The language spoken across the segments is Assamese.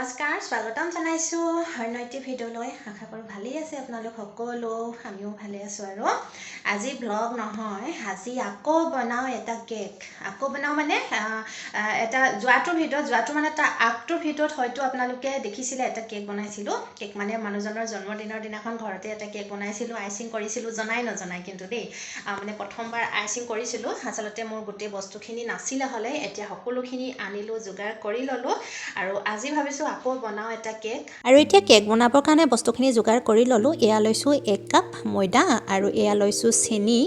নমস্কাৰ স্বাগতম জনাইছো হৰনৈতি ভিডিঅ'লৈ আশা কৰোঁ ভালেই আছে আপোনালোক সকলো আমিও ভালে আছোঁ আৰু আজি ব্লগ নহয় আজি আকৌ বনাও এটা কেক আকৌ বনাও মানে এটা যোৱাটো মানে তাৰ আগটোৰ ভিডিঅ'ত হয়তো আপোনালোকে দেখিছিলে এটা কেক বনাইছিলোঁ কেক মানে মানুহজনৰ জন্মদিনৰ দিনাখন ঘৰতে এটা কেক বনাইছিলোঁ আইচিং কৰিছিলোঁ নজনাই কিন্তু দেই মানে প্ৰথমবাৰ আইচিং কৰিছিলোঁ আচলতে মোৰ গোটেই বস্তুখিনি নাছিলে হ'লে এতিয়া সকলোখিনি আনিলোঁ যোগাৰ কৰি ল'লোঁ আৰু আজি ভাবিছোঁ আকৌ বনাও এটা কেক আৰু এতিয়া কেক বনাবৰ কাৰণে বস্তুখিনি যোগাৰ কৰি ল'লোঁ এয়া লৈছোঁ 1 কাপ ময়দা আৰু এয়া লৈছোঁ চেনি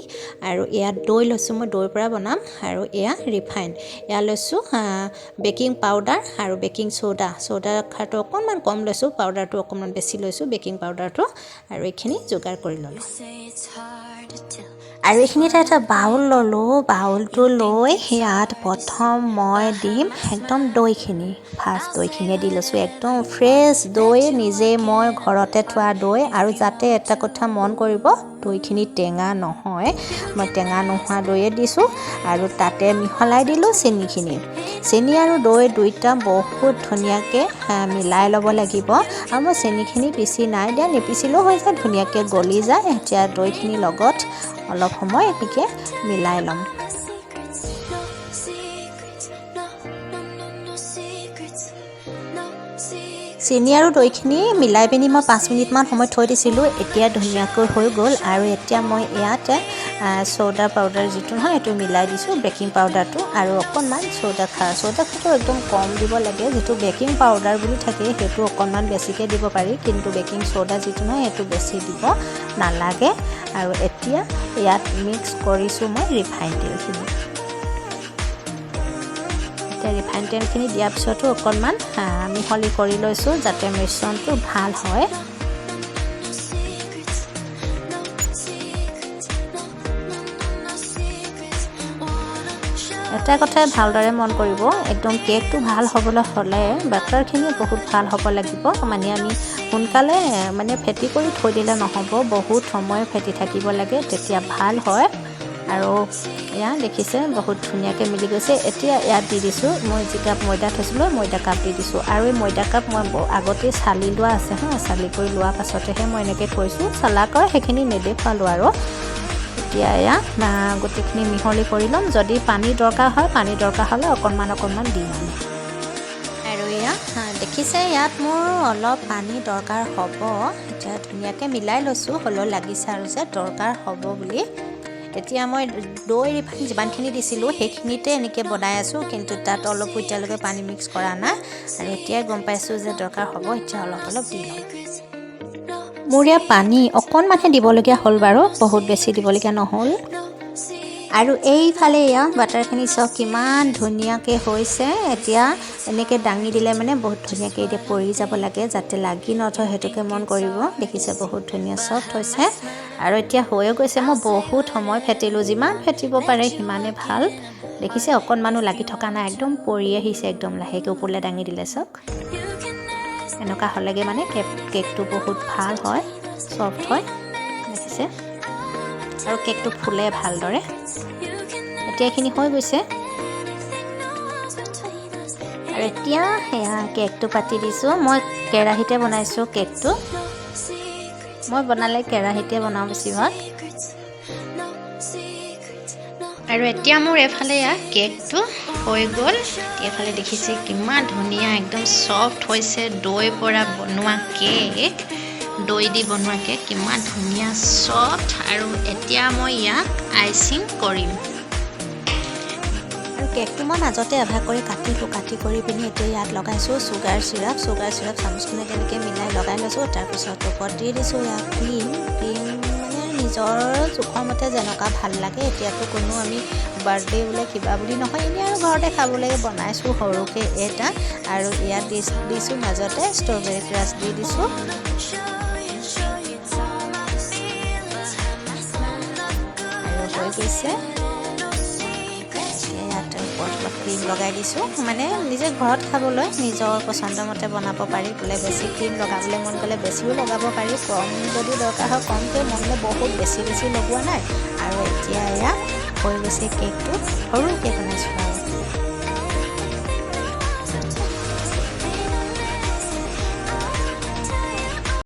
আৰু এয়া দৈ লৈছোঁ মই দৈৰ পৰা বনাম আৰু এয়া ৰিফাইন এয়া লৈছোঁ বেকিং পাউডাৰ আৰু বেকিং সোডা খাৰটো অকণমান কম লৈছোঁ পাউডাৰটো অকণমান বেছি লৈছোঁ বেকিং পাউডাৰটো আৰু এইখিনি যোগাৰ কৰি ল'লোঁ আৰু এইখিনিতে এটা বাউল ল'লোঁ বাউলটো লৈ ইয়াত প্ৰথম মই দিম একদম দৈখিনি ফাৰ্ষ্ট দৈখিনিয়ে দি লৈছোঁ একদম ফ্ৰেছ দৈ নিজে মই ঘৰতে থোৱা দৈ আৰু যাতে এটা কথা মন কৰিব দৈখিনি টেঙা নহয় মই টেঙা নোহোৱা দৈয়ে দিছোঁ আৰু তাতে মিহলাই দিলোঁ চেনি আৰু দৈ দুইটা বহুত ধুনীয়াকৈ মিলাই ল'ব লাগিব আৰু মই চেনিখিনি পিচি নাই দিয়া নিপিচিলেও হৈ যায় ধুনীয়াকৈ গলি যায় এতিয়া দৈখিনিৰ লগত অলপ সময় এনেকৈ মিলাই ল'ম চেনি আৰু দৈখিনি মিলাই পিনি মই 5 মিনিটমান সময় থৈ দিছিলোঁ এতিয়া ধুনীয়াকৈ হৈ গ'ল আৰু এতিয়া মই ইয়াতে সোডা পাউডাৰ যিটো নহয় এইটো মিলাই দিছোঁ বেকিং পাউডাৰটো আৰু অকণমান সোডা খাৰটো একদম কম দিব লাগে যিটো বেকিং পাউডাৰ বুলি থাকে সেইটো অকণমান বেছিকৈ দিব পাৰি কিন্তু বেকিং সোডা যিটো নহয় সেইটো বেছি দিব নালাগে আৰু এতিয়া ইয়াত মিক্স কৰিছোঁ মই ৰিফাইন তেলখিনি ৰিফাইন তেলখিনি দিয়াৰ পিছতো অকণমান মিহলি কৰি লৈছোঁ যাতে মিশ্ৰণটো ভাল হয় এটা কথাই ভালদৰে মন কৰিব একদম কেকটো ভাল হ'বলৈ হ'লে বেটাৰখিনি বহুত ভাল হ'ব লাগিব মানে আমি সোনকালে মানে ফেটি কৰি থৈ দিলে নহ'ব বহুত সময় ফেটি থাকিব লাগে তেতিয়া ভাল হয় আৰু এয়া দেখিছে বহুত ধুনীয়াকৈ মিলি গৈছে এতিয়া ইয়াত দি দিছোঁ মই যি কাপ ময়দা থৈছিলোঁ ময়দা কাপ দি দিছোঁ আৰু এই ময়দা কাপ মই আগতেই চালি লোৱা আছে চালি কৰি লোৱাৰ পাছতেহে মই এনেকৈ থৈছোঁ চালা কৰে সেইখিনি নেদেখুৱালোঁ আৰু এতিয়া এয়া গোটেইখিনি মিহলি কৰি ল'ম যদি পানী দৰকাৰ হ'লে অকণমান দিম আৰু এয়া দেখিছে ইয়াত মোৰ অলপ পানী দৰকাৰ হ'ব এতিয়া ধুনীয়াকৈ মিলাই লৈছোঁ হ'লেও লাগিছে আৰু যে দৰকাৰ হ'ব বুলি এতিয়া মই দৈ ৰিফাইন যিমানখিনি দিছিলোঁ সেইখিনিতে এনেকৈ বনাই আছোঁ কিন্তু তাত অলপ এতিয়ালৈকে পানী মিক্স কৰা নাই আৰু এতিয়াই গম পাইছোঁ যে দৰকাৰ হ'ব এতিয়া অলপ দি ল'ম মোৰ ইয়াত পানী অকণমানহে দিবলগীয়া হ'ল বাৰু বহুত বেছি দিবলগীয়া নহ'ল আৰু এইফালে এয়া বাটাৰখিনি চাওক কিমান ধুনীয়াকৈ হৈছে এতিয়া এনেকৈ দাঙি দিলে মানে বহুত ধুনীয়াকৈ এতিয়া পৰি যাব লাগে যাতে লাগি নথয় সেইটোকে মন কৰিব দেখিছে বহুত ধুনীয়া চফ্ট হৈছে আৰু এতিয়া হৈও গৈছে মই বহুত সময় ফেটিলোঁ যিমান ফেটিব পাৰে সিমানে ভাল দেখিছে অকণমানো লাগি থকা নাই একদম পৰি আহিছে একদম লাহেকৈ ওপৰলৈ দাঙি দিলে চাওক এনেকুৱা হ'লেগৈ মানে কেকটো বহুত ভাল হয় চফ্ট হয় দেখিছে আৰু কেকটো ফুলে ভালদৰে এতিয়া এইখিনি হৈ গৈছে আৰু এতিয়া সেয়া কেকটো পাতি দিছোঁ মই কেৰাহীতে বনাইছোঁ কেকটো মই বনালে কেৰাহীতে বনাওঁ বেছিভাগ আৰু এতিয়া মোৰ এফালে এয়া কেকটো হৈ গ'ল এইফালে দেখিছে কিমান ধুনীয়া একদম চফ্ট হৈছে দৈ পৰা বনোৱা কেক দৈ দি বনোৱা কেক কিমান ধুনীয়া চফ্ট আৰু এতিয়া মই ইয়াক আইচিং কৰিম আৰু কেকটো মই মাজতে আধা কৰি কাটি কৰি পিনি এতিয়া ইয়াত লগাইছোঁ চুগাৰ চিৰাপ চামুচখনে তেনেকৈ মিলাই লগাই লৈছোঁ তাৰপিছত ওপৰত দি দিছোঁ ইয়াত ক্ৰীম মানে নিজৰ জোখৰ মতে যেনেকুৱা ভাল লাগে এতিয়াতো কোনো আমি বাৰ্থডে বোলে কিবা বুলি নহয় এনেই আৰু ঘৰতে খাবলৈ বনাইছোঁ সৰুকৈ এটা আৰু ইয়াত দিছোঁ মাজতে ষ্ট্ৰবেৰী ক্ৰাছ দি দিছোঁ আৰু হৈ গৈছে ক্ৰীম লগাই দিছোঁ মানে নিজে ঘৰত খাবলৈ নিজৰ পচন্দ মতে বনাব পাৰি বোলে বেছি ক্ৰীম লগাবলৈ মন গ'লে বেছিও লগাব পাৰি কম যদি দৰকাৰ হয় কমকৈ মন গ'লে বহুত বেছি লগোৱা নাই আৰু এতিয়া এয়া হৈ গৈছে কেকটো সৰুকৈ বনাইছোঁ আৰু